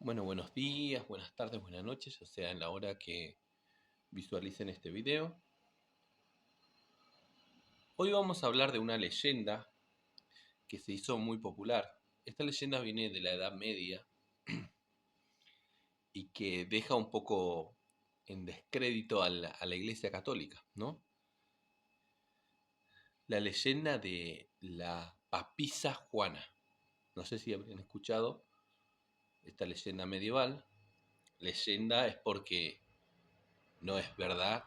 Bueno, buenos días, buenas tardes, buenas noches, o sea, en la hora que visualicen este video. Hoy vamos a hablar de una leyenda que se hizo muy popular. Esta leyenda viene de la Edad Media y que deja un poco en descrédito a la Iglesia Católica, ¿no? La leyenda de la papisa Juana. No sé si habrían escuchado esta leyenda medieval. Leyenda es porque no es verdad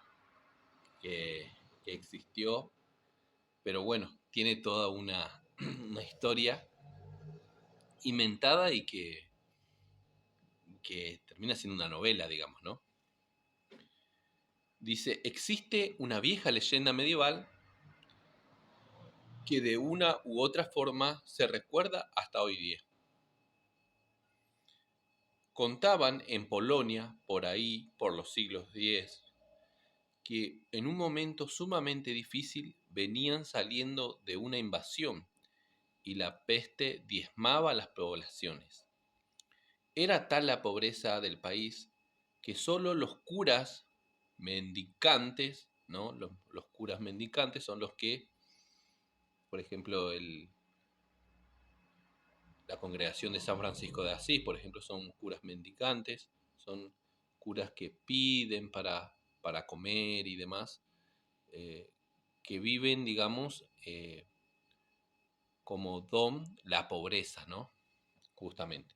que, que existió. Pero bueno, tiene toda una historia inventada y que termina siendo una novela, digamos, ¿no? Dice, existe una vieja leyenda medieval que de una u otra forma se recuerda hasta hoy día. Contaban en Polonia, por ahí, por los siglos X, que en un momento sumamente difícil venían saliendo de una invasión y la peste diezmaba las poblaciones. Era tal la pobreza del país que solo los curas mendicantes, ¿no? Los curas mendicantes son los que, por ejemplo, la congregación de San Francisco de Asís, por ejemplo, son curas mendicantes, son curas que piden para comer y demás, eh, que viven, digamos, como don la pobreza, ¿no? Justamente.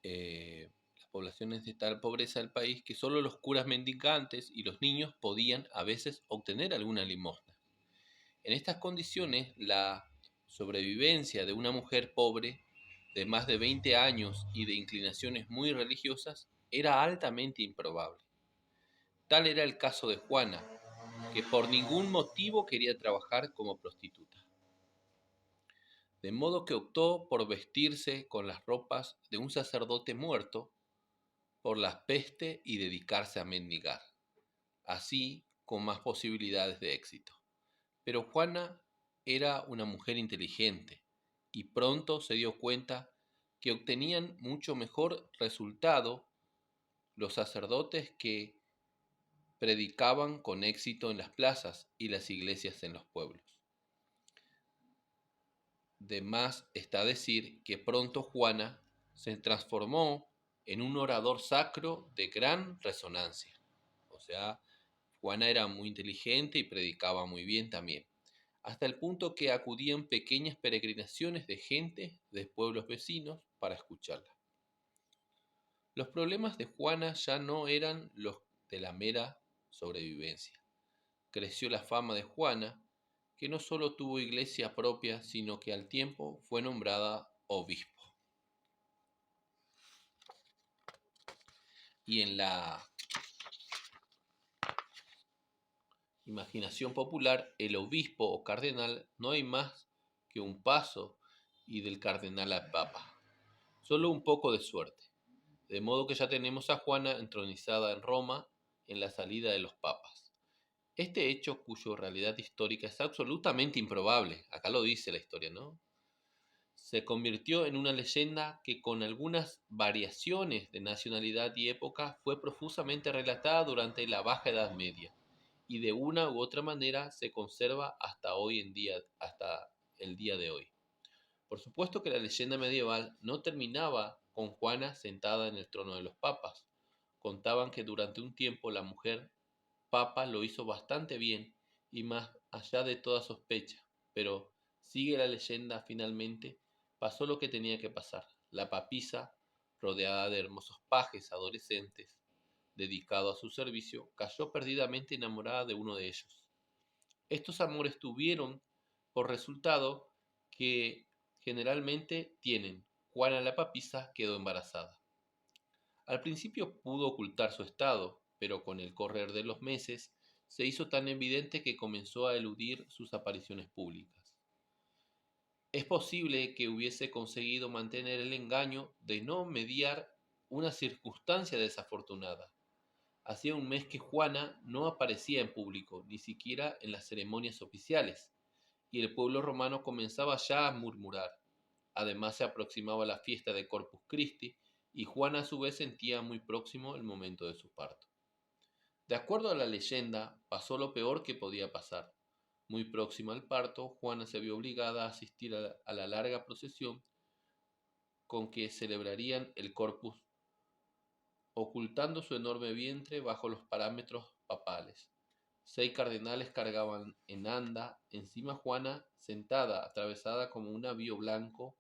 Las poblaciones de tal pobreza del país que solo los curas mendicantes y los niños podían a veces obtener alguna limosna. En estas condiciones, la sobrevivencia de una mujer pobre de más de 20 años y de inclinaciones muy religiosas era altamente improbable. Tal era el caso de Juana, que por ningún motivo quería trabajar como prostituta. De modo que optó por vestirse con las ropas de un sacerdote muerto por la peste y dedicarse a mendigar, así con más posibilidades de éxito. Pero Juana era una mujer inteligente y pronto se dio cuenta que obtenían mucho mejor resultado los sacerdotes que predicaban con éxito en las plazas y las iglesias en los pueblos. De más está decir que pronto Juana se transformó en un orador sacro de gran resonancia. O sea, Juana era muy inteligente y predicaba muy bien también, hasta el punto que acudían pequeñas peregrinaciones de gente de pueblos vecinos para escucharla. Los problemas de Juana ya no eran los de la mera sobrevivencia. Creció la fama de Juana, que no solo tuvo iglesia propia, sino que al tiempo fue nombrada obispo. Y en la imaginación popular, el obispo o cardenal no hay más que un paso y del cardenal al papa. Solo un poco de suerte. De modo que ya tenemos a Juana entronizada en Roma en la salida de los papas. Este hecho, cuya realidad histórica es absolutamente improbable, acá lo dice la historia, ¿no? Se convirtió en una leyenda que con algunas variaciones de nacionalidad y época fue profusamente relatada durante la Baja Edad Media y de una u otra manera se conserva hasta hoy en día, hasta el día de hoy. Por supuesto que la leyenda medieval no terminaba con Juana sentada en el trono de los papas. Contaban que durante un tiempo la mujer papa lo hizo bastante bien y más allá de toda sospecha, pero sigue la leyenda finalmente, pasó lo que tenía que pasar. La papisa, rodeada de hermosos pajes adolescentes, dedicado a su servicio, cayó perdidamente enamorada de uno de ellos. Estos amores tuvieron por resultado que generalmente tienen. Juana la papisa quedó embarazada. Al principio pudo ocultar su estado, pero con el correr de los meses se hizo tan evidente que comenzó a eludir sus apariciones públicas. Es posible que hubiese conseguido mantener el engaño de no mediar una circunstancia desafortunada. Hacía un mes que Juana no aparecía en público, ni siquiera en las ceremonias oficiales, y el pueblo romano comenzaba ya a murmurar. Además se aproximaba la fiesta de Corpus Christi y Juana a su vez sentía muy próximo el momento de su parto. De acuerdo a la leyenda, pasó lo peor que podía pasar. Muy próxima al parto, Juana se vio obligada a asistir a la larga procesión con que celebrarían el Corpus, ocultando su enorme vientre bajo los parámetros papales. 6 cardenales cargaban en anda, encima Juana, sentada, atravesada como un navío blanco,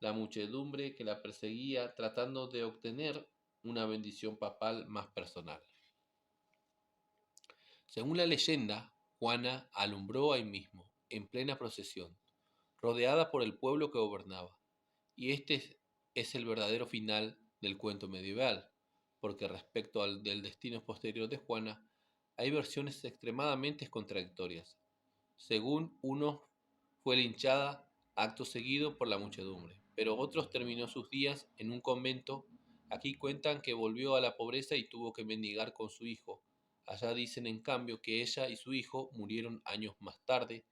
la muchedumbre que la perseguía tratando de obtener una bendición papal más personal. Según la leyenda, Juana alumbró ahí mismo, en plena procesión, rodeada por el pueblo que gobernaba. Y este es el verdadero final del cuento medieval, porque respecto al del destino posterior de Juana, hay versiones extremadamente contradictorias. Según unos, fue linchada acto seguido por la muchedumbre, pero otros terminó sus días en un convento. Aquí cuentan que volvió a la pobreza y tuvo que mendigar con su hijo. Allá dicen en cambio que ella y su hijo murieron años más tarde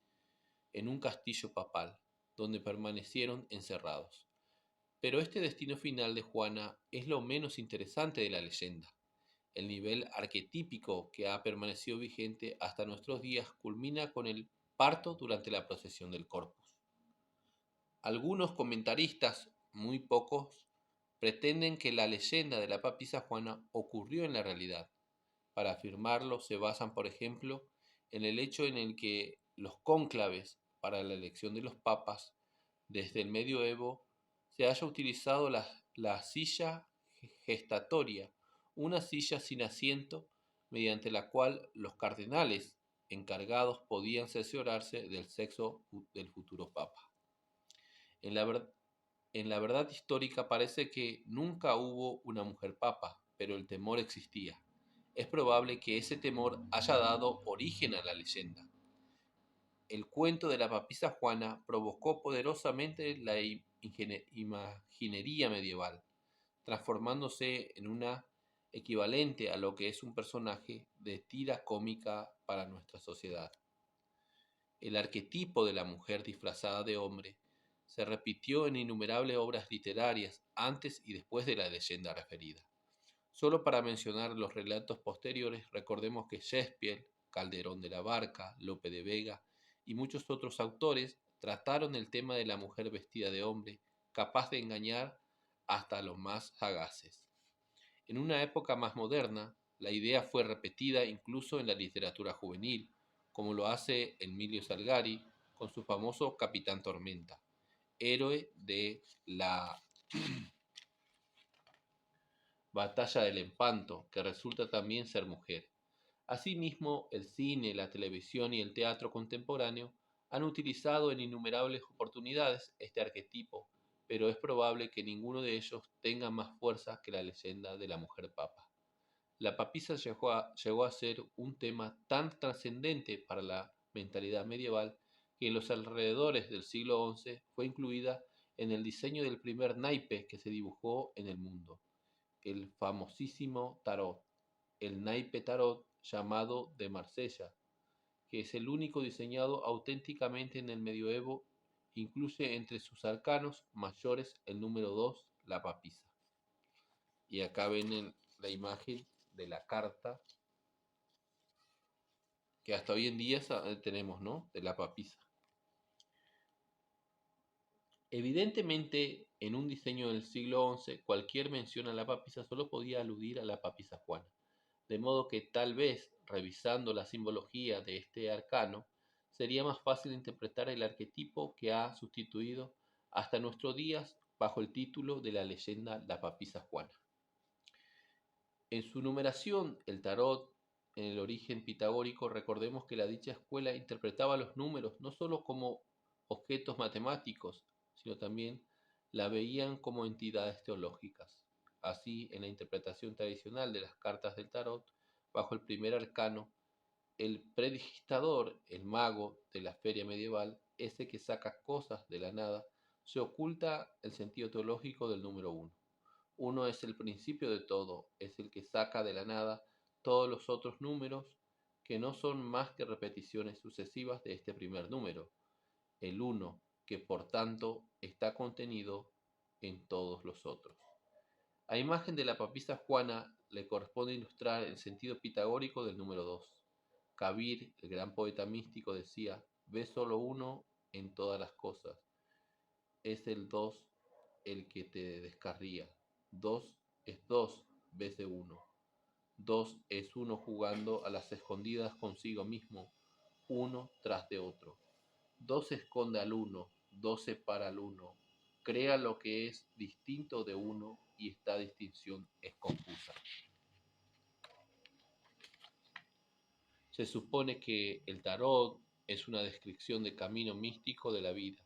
en un castillo papal, donde permanecieron encerrados. Pero este destino final de Juana es lo menos interesante de la leyenda. El nivel arquetípico que ha permanecido vigente hasta nuestros días culmina con el parto durante la procesión del Corpus. Algunos comentaristas, muy pocos, pretenden que la leyenda de la papisa Juana ocurrió en la realidad. Para afirmarlo se basan, por ejemplo, en el hecho en el que los cónclaves para la elección de los papas desde el medioevo se haya utilizado la silla gestatoria, una silla sin asiento mediante la cual los cardenales encargados podían cerciorarse del sexo del futuro papa. En la, ver- en la verdad histórica parece que nunca hubo una mujer papa, pero el temor existía. Es probable que ese temor haya dado origen a la leyenda. El cuento de la papisa Juana provocó poderosamente la imaginería medieval, transformándose en una equivalente a lo que es un personaje de tira cómica para nuestra sociedad. El arquetipo de la mujer disfrazada de hombre se repitió en innumerables obras literarias antes y después de la leyenda referida. Solo para mencionar los relatos posteriores, recordemos que Shakespeare, Calderón de la Barca, Lope de Vega y muchos otros autores trataron el tema de la mujer vestida de hombre, capaz de engañar hasta a los más sagaces. En una época más moderna, la idea fue repetida incluso en la literatura juvenil, como lo hace Emilio Salgari con su famoso Capitán Tormenta, héroe de la Batalla del Empanto, que resulta también ser mujer. Asimismo, el cine, la televisión y el teatro contemporáneo han utilizado en innumerables oportunidades este arquetipo, pero es probable que ninguno de ellos tenga más fuerza que la leyenda de la mujer papa. La papisa llegó a ser un tema tan trascendente para la mentalidad medieval que en los alrededores del siglo XI fue incluida en el diseño del primer naipe que se dibujó en el mundo, el famosísimo tarot, el naipe tarot llamado de Marsella, que es el único diseñado auténticamente en el medioevo. Incluye entre sus arcanos mayores el número 2, la papisa. Y acá ven la imagen de la carta que hasta hoy en día tenemos, ¿no? De la papisa. Evidentemente, en un diseño del siglo XI, cualquier mención a la papisa solo podía aludir a la papisa Juana, de modo que tal vez, revisando la simbología de este arcano, sería más fácil interpretar el arquetipo que ha sustituido hasta nuestros días bajo el título de la leyenda La papisa Juana. En su numeración, el tarot, en el origen pitagórico, recordemos que la dicha escuela interpretaba los números no sólo como objetos matemáticos, sino también la veían como entidades teológicas. Así, en la interpretación tradicional de las cartas del tarot, bajo el primer arcano, el predigitador, el mago de la feria medieval, ese que saca cosas de la nada, se oculta el sentido teológico del número uno. Uno es el principio de todo, es el que saca de la nada todos los otros números que no son más que repeticiones sucesivas de este primer número, el uno, que por tanto está contenido en todos los otros. A imagen de la papisa Juana le corresponde ilustrar el sentido pitagórico del número 2. Kabir, el gran poeta místico, decía: ve solo uno en todas las cosas. Es el 2 el que te descarría. 2 es 2 veces 1. 2 es uno jugando a las escondidas consigo mismo, uno tras de otro. 2 esconde al uno, 2 separa al uno, crea lo que es distinto de uno y esta distinción es confusa. Se supone que el tarot es una descripción de camino místico de la vida,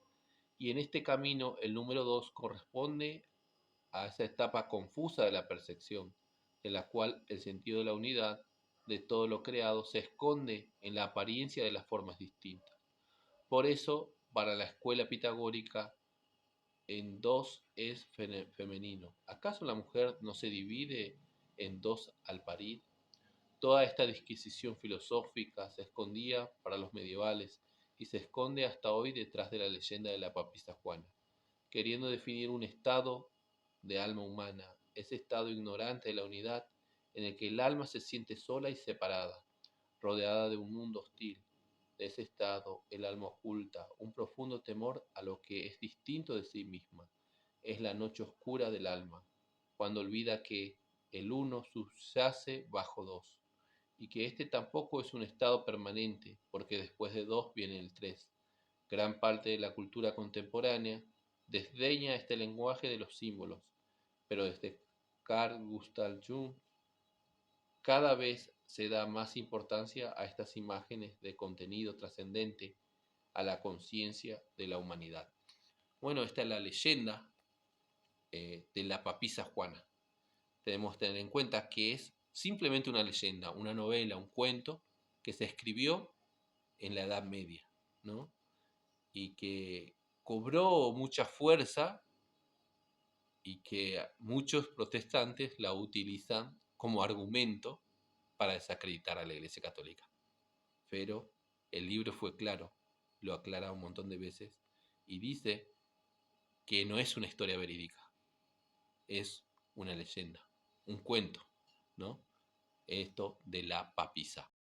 y en este camino el número 2 corresponde a esa etapa confusa de la percepción, en la cual el sentido de la unidad de todo lo creado se esconde en la apariencia de las formas distintas. Por eso, para la escuela pitagórica, en 2 es femenino. ¿Acaso la mujer no se divide en 2 al parir? Toda esta disquisición filosófica se escondía para los medievales y se esconde hasta hoy detrás de la leyenda de la papisa Juana, queriendo definir un estado de alma humana, ese estado ignorante de la unidad en el que el alma se siente sola y separada, rodeada de un mundo hostil. De ese estado el alma oculta un profundo temor a lo que es distinto de sí misma. Es la noche oscura del alma, cuando olvida que el uno subyace bajo 2 y que este tampoco es un estado permanente, porque después de 2 viene el 3. Gran parte de la cultura contemporánea desdeña este lenguaje de los símbolos, pero desde Carl Gustav Jung cada vez se da más importancia a estas imágenes de contenido trascendente, a la conciencia de la humanidad. Bueno, esta es la leyenda de la papisa Juana. Tenemos que tener en cuenta que es simplemente una leyenda, una novela, un cuento que se escribió en la Edad Media, ¿no? Y que cobró mucha fuerza y que muchos protestantes la utilizan como argumento para desacreditar a la Iglesia Católica. Pero el libro fue claro, lo aclara un montón de veces y dice que no es una historia verídica, es una leyenda, un cuento, ¿no? Esto de la papisa.